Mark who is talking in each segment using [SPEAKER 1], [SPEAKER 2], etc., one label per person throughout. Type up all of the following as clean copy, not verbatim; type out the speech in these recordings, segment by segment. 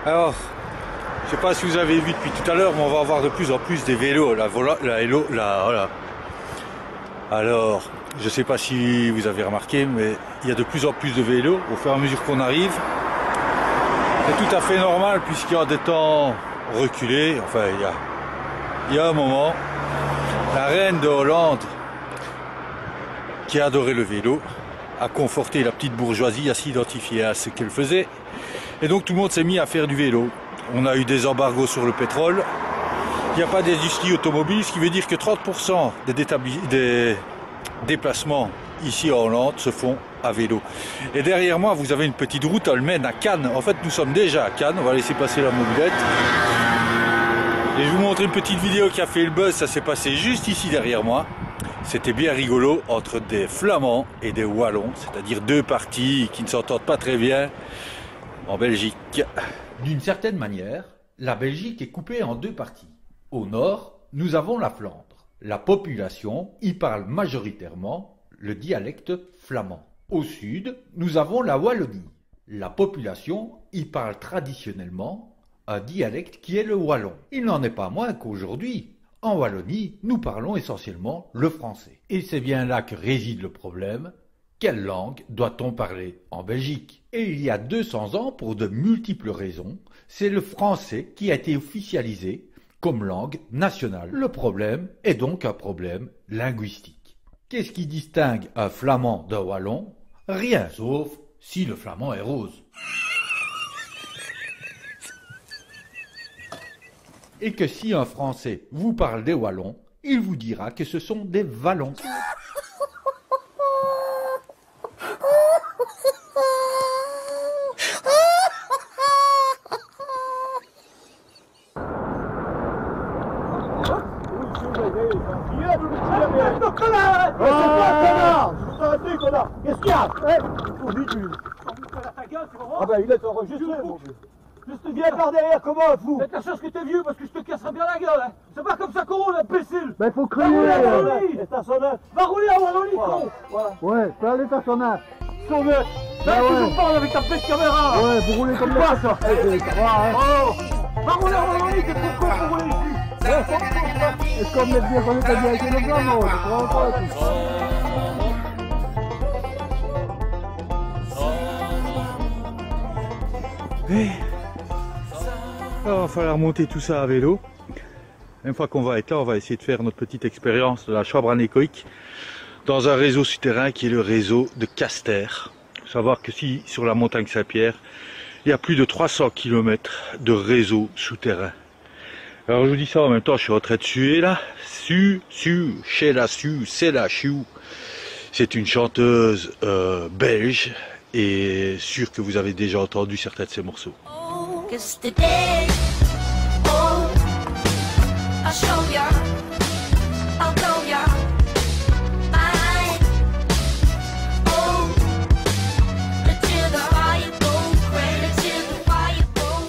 [SPEAKER 1] Alors, je sais pas si vous avez vu depuis tout à l'heure, mais on va avoir de plus en plus des vélos. Voilà. Alors, je sais pas si vous avez remarqué, mais il y a de plus en plus de vélos au fur et à mesure qu'on arrive. C'est tout à fait normal puisqu'il y a des temps reculés. Enfin, il y a un moment, la reine de Hollande, qui a adoré le vélo, a conforté la petite bourgeoisie à s'identifier à ce qu'elle faisait. Et donc tout le monde s'est mis à faire du vélo. On a eu des embargos sur le pétrole. Il n'y a pas d'industrie automobile, ce qui veut dire que 30% des déplacements ici en Hollande se font à vélo. Et derrière moi, vous avez une petite route, elle mène à Cannes. En fait, nous sommes déjà à Cannes. On va laisser passer la mobilette. Et je vous montre une petite vidéo qui a fait le buzz. Ça s'est passé juste ici derrière moi. C'était bien rigolo entre des Flamands et des Wallons, c'est-à-dire deux parties qui ne s'entendent pas très bien en Belgique.
[SPEAKER 2] D'une certaine manière, la Belgique est coupée en deux parties. Au nord, nous avons la Flandre. La population y parle majoritairement le dialecte flamand. Au sud, nous avons la Wallonie. La population y parle traditionnellement un dialecte qui est le wallon. Il n'en est pas moins qu'aujourd'hui, en Wallonie, nous parlons essentiellement le français. Et c'est bien là que réside le problème. Quelle langue doit-on parler en Belgique? Et il y a 200 ans, pour de multiples raisons, c'est le français qui a été officialisé comme langue nationale. Le problème est donc un problème linguistique. Qu'est-ce qui distingue un flamand d'un wallon? Rien, sauf si le flamand est rose. Et que si un Français vous parle des Wallons, il vous dira que ce sont des Wallons.
[SPEAKER 3] Qu'est-ce qu'il y a? Ah ben il est enregistré mon vieux. Juste viens par derrière, comment fou?
[SPEAKER 4] Fais ta chose que t'es vieux parce que je te casserai bien la gueule, hein. C'est pas comme ça qu'on roule, imbécile.
[SPEAKER 3] Ben faut crier.
[SPEAKER 4] Wallonie.
[SPEAKER 3] Et stationnaire.
[SPEAKER 4] Va rouler à Wallonie, con.
[SPEAKER 3] Voilà. Ouais, fais aller stationnaire.
[SPEAKER 4] Son vieux. Là, tu nous parles avec ta petite caméra.
[SPEAKER 3] Ouais, vous roulez comme
[SPEAKER 4] quoi
[SPEAKER 3] ça.
[SPEAKER 4] Oh. Va rouler à Wallonie, t'es trop con pour rouler ici.
[SPEAKER 3] Et comme les bien qu'on était bien avec le blanc, je comprends pas tout.
[SPEAKER 1] Alors, il va falloir monter tout ça à vélo. Une fois qu'on va être là, on va essayer de faire notre petite expérience de la chambre anéchoïque dans un réseau souterrain qui est le réseau de Caster. Il faut savoir que si sur la montagne Saint-Pierre, il y a plus de 300 km de réseau souterrain. Alors je vous dis ça en même temps, je suis en train de suer là. Chez la Su, c'est la Chou. C'est une chanteuse belge et sûr que vous avez déjà entendu certains de ses morceaux.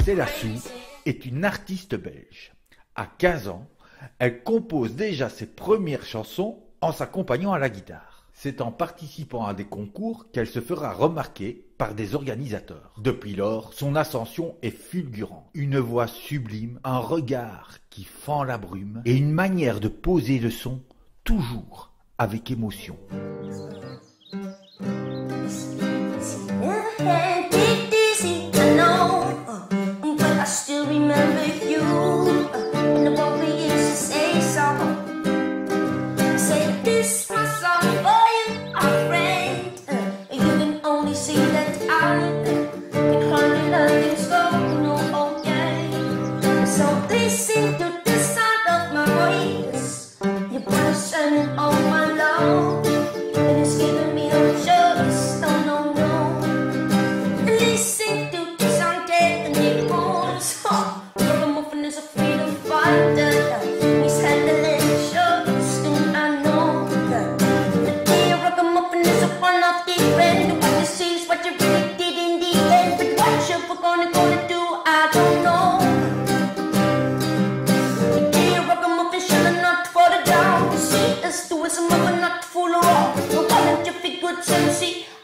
[SPEAKER 2] Céla Sou est une artiste belge. À 15 ans, elle compose déjà ses premières chansons en s'accompagnant à la guitare. C'est en participant à des concours qu'elle se fera remarquer par des organisateurs. Depuis lors, son ascension est fulgurante. Une voix sublime, un regard qui fend la brume et une manière de poser le son toujours avec émotion.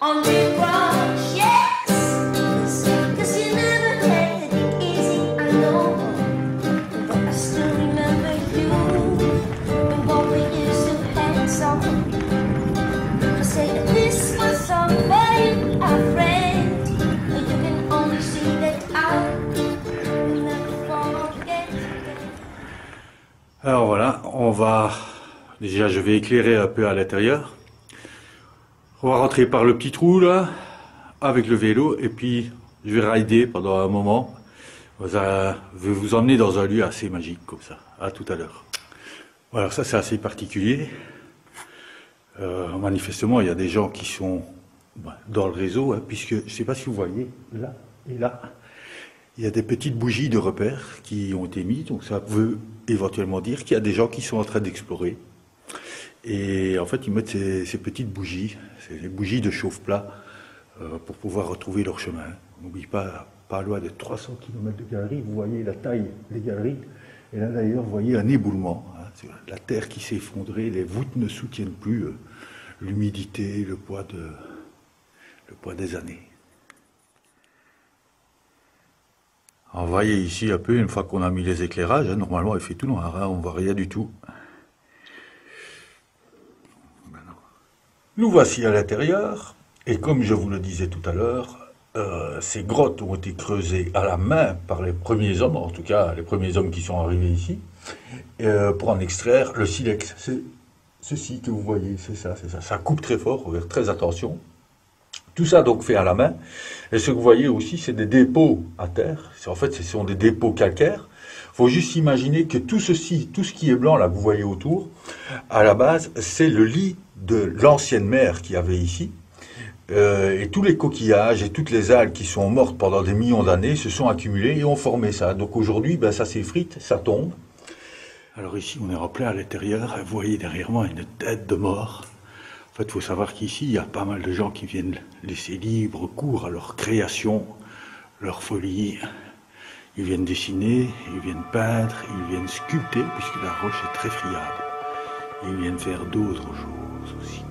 [SPEAKER 5] On the ground, yes, 'cause you never had it easy.
[SPEAKER 1] Alors voilà, on va... Déjà, je vais éclairer un peu à l'intérieur. On va rentrer par le petit trou là, avec le vélo, et puis je vais rider pendant un moment. Je vais vous emmener dans un lieu assez magique comme ça. À tout à l'heure. Voilà, ça c'est assez particulier. Manifestement, il y a des gens qui sont dans le réseau, hein, puisque je ne sais pas si vous voyez, là et là, il y a des petites bougies de repère qui ont été mises, donc ça veut éventuellement dire qu'il y a des gens qui sont en train d'explorer. Et en fait, ils mettent ces petites bougies, c'est les bougies de chauffe-plat, pour pouvoir retrouver leur chemin. N'oubliez pas, pas loin de 300 km de galeries, vous voyez la taille des galeries, et là d'ailleurs, vous voyez un éboulement, hein, c'est la terre qui s'est effondrée, les voûtes ne soutiennent plus l'humidité, le poids des années. Alors, vous voyez ici un peu, une fois qu'on a mis les éclairages, hein, normalement il fait tout noir, hein, on ne voit rien du tout. Nous voici à l'intérieur, et comme je vous le disais tout à l'heure, ces grottes ont été creusées à la main par les premiers hommes, en tout cas les premiers hommes qui sont arrivés ici, pour en extraire le silex. C'est ceci que vous voyez, c'est ça. Ça coupe très fort, faut faire très attention. Tout ça donc fait à la main, et ce que vous voyez aussi, c'est des dépôts à terre. En fait, ce sont des dépôts calcaires. Il faut juste imaginer que tout ceci, tout ce qui est blanc là, que vous voyez autour, à la base, c'est le lit de l'ancienne mer qu'il y avait ici. Et tous les coquillages et toutes les algues qui sont mortes pendant des millions d'années se sont accumulées et ont formé ça. Donc aujourd'hui, ben, ça s'effrite, ça tombe. Alors ici, on est en plein à l'intérieur. Vous voyez derrière moi une tête de mort. En fait, il faut savoir qu'ici, il y a pas mal de gens qui viennent laisser libre cours à leur création, leur folie. Ils viennent dessiner, ils viennent peindre, ils viennent sculpter, puisque la roche est très friable. Et ils viennent faire d'autres choses aussi.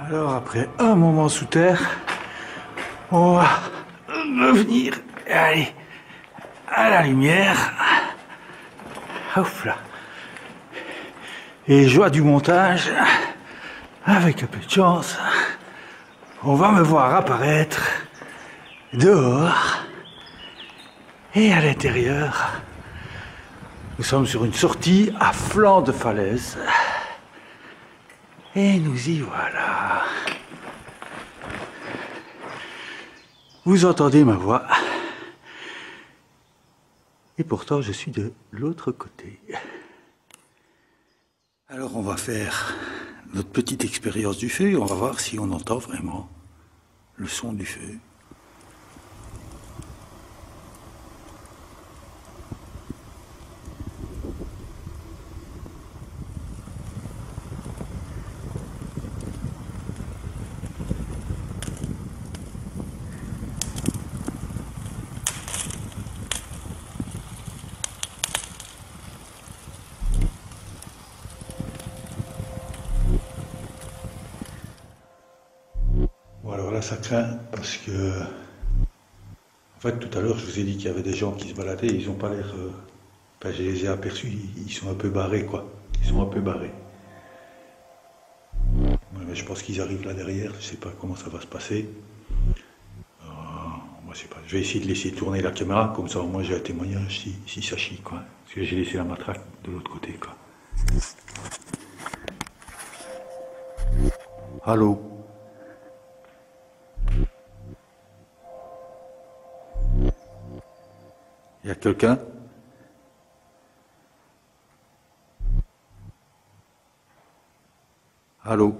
[SPEAKER 1] Alors après un moment sous terre, on va revenir allez, à la lumière. Hop là. Et joie du montage, avec un peu de chance, on va me voir apparaître dehors et à l'intérieur. Nous sommes sur une sortie à flanc de falaise. Et nous y voilà. Vous entendez ma voix. Et pourtant, je suis de l'autre côté. Alors, on va faire notre petite expérience du feu. On va voir si on entend vraiment le son du feu. ça craint parce que, en fait, tout à l'heure, je vous ai dit qu'il y avait des gens qui se baladaient, ils ont pas l'air, enfin, je les ai aperçus, ils sont un peu barrés, quoi. Ils sont un peu barrés. Ouais, mais je pense qu'ils arrivent là derrière, je sais pas comment ça va se passer. Moi, je sais pas, je vais essayer de laisser tourner la caméra, comme ça, au moins, j'ai un témoignage si ça chie, quoi. Parce que j'ai laissé la matraque de l'autre côté, quoi. Allô? Il y a quelqu'un? Allô?